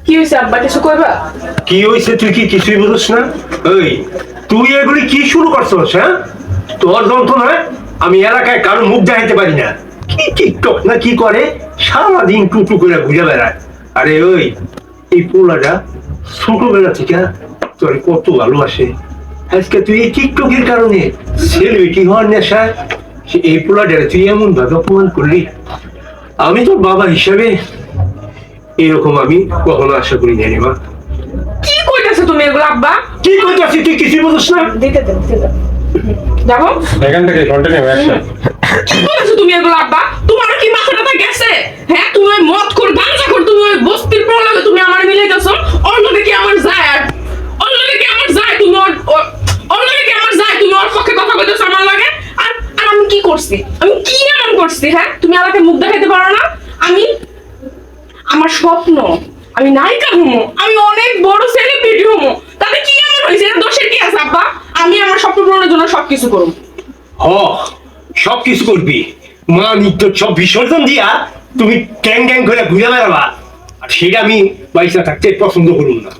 কি হইছে আব্বা কিছু কইবা? কি হয়েছে তুই কি কিছুই বুঝছ না? ওই তুই এগুলি কি শুরু করছস? হ্যাঁ, তোর যন্ত্রণায় আমি এলাকায় কারো মুখ দেখাইতে পারি না। কি টিকটক না কি করে, সারাদিন টুটু করে ঘুরে বেড়ায়। আরে ওই, এই পোলাটা ছোটবেলা থেকে তোর কত ভালোবাসে। আজকে তুই এই টিকটকের কারণে সেলিব্রিটি হওয়ার নেশায় এই পোলাটারে তুই এমন ভাবে অপমান করলি। আমি তোর বাবা হিসাবে এরকম আমি কখনো আশা করি না রে মা। কি কইতাছো তুমি এগুলো আব্বা? কি করতেছি তুই কিছুই বুঝছ না? দিতে দেন যাবো। এখান থেকে কন্টিনিউ অ্যাকশন। কি কইতাছো তুমি এগুলো আব্বা? তোমার কি মাথাটা গেছে? হ্যাঁ, তুমি ওই মদ কর গাঁজা কর, তুমি ওই বস্তির প্রলোভে তুমি আমার মিলাইতাছো। অন্যদিকে কি আমার যায়? আর অন্যদিকে কি আমার যায়? তুমি অন্যদিকে কি আমার যায়? তুমি ওর পক্ষে কথা কইতাছো আমার লাগে। আর আর আমি কি করছি? আমি কি এমন করছি? হ্যাঁ, তুমি আমাকে মুখ দেখাইতে পারো না? আমি আমার স্বপ্ন আমি নায়িকা হমো, আমি অনেক বড় সেলিব্রিটি হমো। তাতে কি এমন হয়েছে? এটা দোষের কি আছে আব্বা? আমি আমার স্বপ্ন পূরণের জন্য সবকিছু করব। হ, সব কিছু করবি। মা নিত্য সব বিসর্জন দিয়া তুমি ট্যাং ট্যাং করে ঘুরে বেড়াবা, আর সেটা আমি পয়সা থাকতে পছন্দ করুন না।